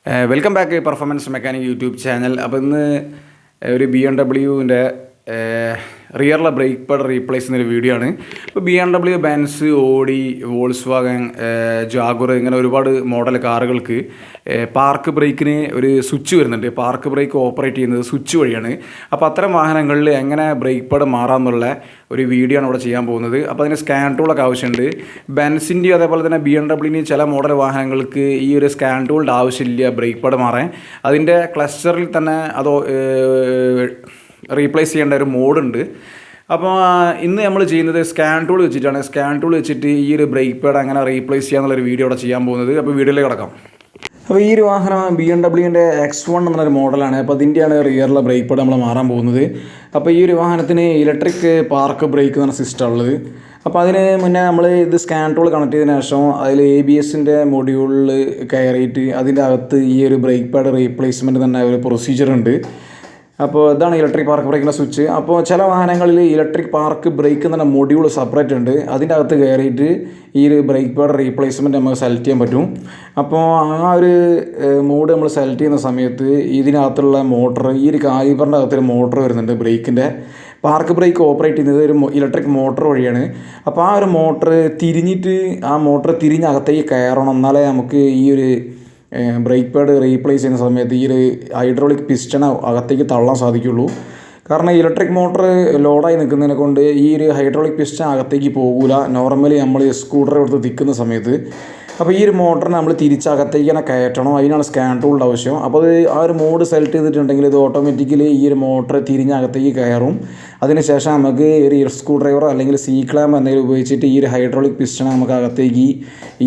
Welcome back performance mechanic YouTube channel. അപ്പോൾ ഇന്ന് ഒരു BMW റിയറിലെ ബ്രേക്ക് പാഡ് റീപ്ലേസ് ചെയ്യുന്നൊരു വീഡിയോ ആണ്. ഇപ്പോൾ BMW, Benz, Audi, Volkswagen, Jaguar ഇങ്ങനെ ഒരുപാട് മോഡൽ കാറുകൾക്ക് പാർക്ക് ബ്രേക്കിന് ഒരു സ്വിച്ച് വരുന്നുണ്ട്. പാർക്ക് ബ്രേക്ക് ഓപ്പറേറ്റ് ചെയ്യുന്നത് സ്വിച്ച് വഴിയാണ്. അപ്പോൾ അത്തരം വാഹനങ്ങളിൽ എങ്ങനെ ബ്രേക്ക് പാഡ് മാറാമെന്നുള്ള ഒരു വീഡിയോ ആണ് ഇവിടെ ചെയ്യാൻ പോകുന്നത്. അപ്പോൾ അതിന് സ്കാൻ ടൂളൊക്കെ ആവശ്യമുണ്ട്. ബെൻസിൻ്റെയും അതേപോലെ തന്നെ BMW ചില മോഡൽ വാഹനങ്ങൾക്ക് ഈ ഒരു സ്കാൻ ടൂളിൻ്റെ ആവശ്യമില്ല ബ്രേക്ക് പാഡ് മാറാൻ. അതിൻ്റെ ക്ലസ്റ്ററിൽ തന്നെ അതോ റീപ്ലേസ് ചെയ്യേണ്ട ഒരു മോഡുണ്ട്. അപ്പോൾ ഇന്ന് നമ്മൾ ചെയ്യുന്നത് സ്കാൻ ടൂൾ വെച്ചിട്ടാണ്. സ്കാൻ ടൂൾ വെച്ചിട്ട് ഈ ഒരു ബ്രേക്ക് പാഡ് അങ്ങനെ റീപ്ലേസ് ചെയ്യാന്നുള്ളൊരു വീഡിയോ ഇവിടെ ചെയ്യാൻ പോകുന്നത്. അപ്പോൾ വീഡിയോയിലേക്ക് കിടക്കാം. അപ്പോൾ ഈ ഒരു വാഹനം BMW X1 എന്നൊരു മോഡലാണ്. അപ്പോൾ അതിൻ്റെയാണ് റിയറിലെ ബ്രേക്ക് പാഡ് നമ്മൾ മാറാൻ പോകുന്നത്. അപ്പോൾ ഈ ഒരു വാഹനത്തിന് ഇലക്ട്രിക് പാർക്ക് ബ്രേക്ക് എന്ന സിസ്റ്റം ഉള്ളത്. അപ്പോൾ അതിന് മുന്നേ നമ്മൾ ഇത് സ്കാൻ ടൂൾ കണക്ട് ചെയ്തതിന് ശേഷം അതിൽ ABSൻ്റെ മൊഡ്യൂളിൽ കയറിയിട്ട് അതിൻ്റെ അകത്ത് ഈ ഒരു ബ്രേക്ക് പാഡ് റീപ്ലേസ്മെൻറ്റ് തന്നെ ഒരു പ്രൊസീജിയർ ഉണ്ട്. അപ്പോൾ ഇതാണ് ഇലക്ട്രിക് പാർക്ക് ബ്രേക്കിൻ്റെ സ്വിച്ച്. അപ്പോൾ ചില വാഹനങ്ങളിൽ ഇലക്ട്രിക് പാർക്ക് ബ്രേക്ക് എന്ന് പറഞ്ഞ മൊഡ്യൂൾ സെപ്പറേറ്റ് ഉണ്ട്. അതിൻ്റെ അകത്ത് കയറിയിട്ട് ഈ ഒരു ബ്രേക്ക് പാഡ് റീപ്ലേസ്മെൻറ്റ് നമുക്ക് സെലക്ട് ചെയ്യാൻ പറ്റും. അപ്പോൾ ആ ഒരു മോഡ് നമ്മൾ സെലക്ട് ചെയ്യുന്ന സമയത്ത് ഇതിനകത്തുള്ള മോട്ടർ, ഈ ഒരു കാലിബറിൻ്റെ അകത്തൊരു മോട്ടർ വരുന്നുണ്ട്. ബ്രേക്കിൻ്റെ പാർക്ക് ബ്രേക്ക് ഓപ്പറേറ്റ് ചെയ്യുന്നത് ഒരു ഇലക്ട്രിക് മോട്ടർ വഴിയാണ്. അപ്പോൾ ആ ഒരു മോട്ടർ തിരിഞ്ഞിട്ട് ആ മോട്ടർ തിരിഞ്ഞകത്തേക്ക് കയറണം, എന്നാലേ നമുക്ക് ഈ ഒരു ബ്രേക്ക് പാഡ് റീപ്ലേസ് ചെയ്യുന്ന സമയത്ത് ഈ ഒരു ഹൈഡ്രോളിക് പിസ്റ്റൺ അകത്തേക്ക് തള്ളാൻ സാധിക്കുള്ളൂ. കാരണം ഇലക്ട്രിക് മോട്ടർ ലോഡായി നിൽക്കുന്നതിനെ കൊണ്ട് ഈ ഒരു ഹൈഡ്രോളിക് പിസ്റ്റൺ അകത്തേക്ക് പോകില്ല നോർമലി നമ്മൾ സ്കൂട്ടർ എടുത്ത് തിക്കുന്ന സമയത്ത്. അപ്പോൾ ഈ ഒരു മോട്ടറിനെ നമ്മൾ തിരിച്ചകത്തേക്ക് തന്നെ കയറ്റണം. അതിനാണ് സ്കാൻ ടൂളിൻ്റെ ആവശ്യം. അപ്പോൾ അത് ആ ഒരു മോഡ് സെലക്ട് ചെയ്തിട്ടുണ്ടെങ്കിൽ ഇത് ഓട്ടോമാറ്റിക്കലി ഈ ഒരു മോട്ടർ തിരിഞ്ഞകത്തേക്ക് കയറും. അതിനുശേഷം നമുക്ക് ഒരു സ്ക്രൂ ഡ്രൈവറോ അല്ലെങ്കിൽ സി ക്ലാമ്പ് എന്തെങ്കിലും ഉപയോഗിച്ചിട്ട് ഈ ഒരു ഹൈഡ്രോളിക് പിസ്റ്റണെ നമുക്ക് അകത്തേക്ക്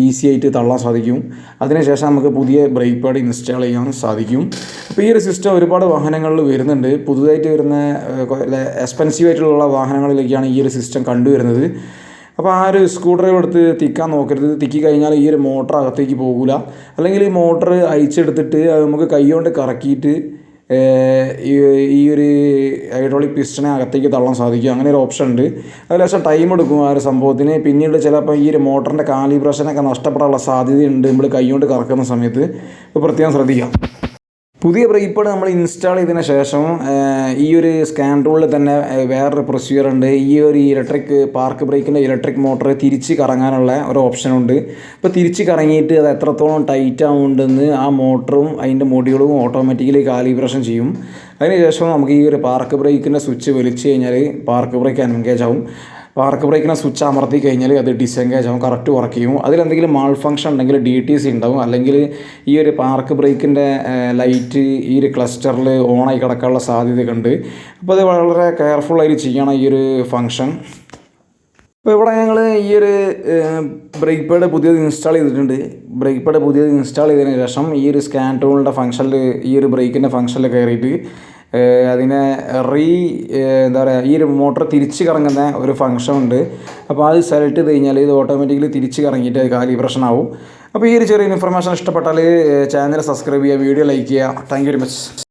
ഈസി ആയിട്ട് തള്ളാൻ സാധിക്കും. അതിനുശേഷം നമുക്ക് പുതിയ ബ്രേക്ക് പാഡ് ഇൻസ്റ്റാൾ ചെയ്യാൻ സാധിക്കും. അപ്പോൾ ഈ ഒരു സിസ്റ്റം ഒരുപാട് വാഹനങ്ങളിൽ വരുന്നുണ്ട്. പുതുതായിട്ട് വരുന്ന എക്സ്പെൻസീവ് ആയിട്ടുള്ള വാഹനങ്ങളിലേക്കാണ് ഈ ഒരു സിസ്റ്റം കണ്ടുവരുന്നത്. അപ്പോൾ ആ ഒരു സ്ക്രൂ ഡ്രൈവർ എടുത്ത് തിക്കാൻ നോക്കരുത്. തിക്കി കഴിഞ്ഞാൽ ഈ ഒരു മോട്ടർ അകത്തേക്ക് പോകില്ല. അല്ലെങ്കിൽ ഈ മോട്ടർ അയച്ചെടുത്തിട്ട് അത് നമുക്ക് കൈ കൊണ്ട് കറക്കിയിട്ട് ഈ ഒരു ഹൈഡ്രോളിക് പിസ്റ്റണെ അകത്തേക്ക് തള്ളാൻ സാധിക്കും. അങ്ങനെ ഒരു ഓപ്ഷൻ ഉണ്ട്. അതിൽ പക്ഷേ ടൈം എടുക്കും ആ ഒരു സംഭവത്തിന്. പിന്നീട് ചിലപ്പോൾ ഈ ഒരു മോട്ടറിൻ്റെ കാലിബ്രേഷനൊക്കെ നഷ്ടപ്പെടാനുള്ള സാധ്യതയുണ്ട് നമ്മൾ കൈ കൊണ്ട് കറക്കുന്ന സമയത്ത്. അപ്പോൾ പ്രത്യേകം ശ്രദ്ധിക്കാം. പുതിയ ബ്രേക്ക് പാഡ് നമ്മൾ ഇൻസ്റ്റാൾ ചെയ്തതിന് ശേഷം ഈ ഒരു സ്കാൻ ടൂളിൽ തന്നെ വേറൊരു പ്രൊസീജിയർ ഉണ്ട്. ഈ ഒരു ഇലക്ട്രിക് പാർക്ക് ബ്രേക്കിൻ്റെ ഇലക്ട്രിക് മോട്ടർ തിരിച്ച് കറങ്ങാനുള്ള ഒരു ഓപ്ഷനുണ്ട്. അപ്പോൾ തിരിച്ച് കറങ്ങിയിട്ട് അത് എത്രത്തോളം ടൈറ്റ് ആവുന്നുണ്ടെന്ന് ആ മോട്ടറും അതിൻ്റെ മൊഡ്യൂളും ഓട്ടോമാറ്റിക്കലി കാലിബ്രേഷൻ ചെയ്യും. അതിനുശേഷം നമുക്ക് ഈ ഒരു പാർക്ക് ബ്രേക്കിൻ്റെ സ്വിച്ച് വലിച്ചു കഴിഞ്ഞാൽ പാർക്ക് ബ്രേക്ക് എൻഗേജ് ആവും. പാർക്ക് ബ്രേക്കിനെ സ്വിച്ച് അമർത്തി കഴിഞ്ഞാൽ അത് ഡിസെൻഗേജ് ആവും, കറക്റ്റ് വർക്ക് ചെയ്യും. അതിലെന്തെങ്കിലും മാൾ ഫംഗ്ഷൻ ഉണ്ടെങ്കിൽ DTC ഉണ്ടാവും. അല്ലെങ്കിൽ ഈ ഒരു പാർക്ക് ബ്രേക്കിൻ്റെ ലൈറ്റ് ഈ ഒരു ക്ലസ്റ്ററിൽ ഓണായി കിടക്കാനുള്ള സാധ്യതയൊക്കെ ഉണ്ട്. അപ്പോൾ അത് വളരെ കെയർഫുള്ളായിട്ട് ചെയ്യണം ഈ ഒരു ഫംഗ്ഷൻ. അപ്പോൾ ഇവിടെ ഞങ്ങൾ ഈ ഒരു ബ്രേക്ക് പാഡ് പുതിയത് ഇൻസ്റ്റാൾ ചെയ്തിട്ടുണ്ട്. ബ്രേക്ക് പാഡ് പുതിയത് ഇൻസ്റ്റാൾ ചെയ്തതിന് ശേഷം ഈ ഒരു സ്കാൻ ടൂളിൻ്റെ ഫംഗ്ഷനിൽ ഈ ഒരു ബ്രേക്കിൻ്റെ ഫംഗ്ഷനിൽ കയറിയിട്ട് അതിനെ എന്താ പറയുക, ഈ ഒരു മോട്ടർ തിരിച്ച് കറങ്ങുന്ന ഒരു ഫംഗ്ഷൻ ഉണ്ട്. അപ്പോൾ അത് സെലക്ട് ചെയ്ത് കഴിഞ്ഞാൽ ഇത് ഓട്ടോമാറ്റിക്കലി തിരിച്ച് കറങ്ങിയിട്ട് കാലിബ്രേഷൻ ആവും. അപ്പോൾ ഈ ഒരു ചെറിയ ഇൻഫർമേഷൻ ഇഷ്ടപ്പെട്ടാൽ ചാനൽ സബ്സ്ക്രൈബ് ചെയ്യുക, വീഡിയോ ലൈക്ക് ചെയ്യുക. Thank you very much.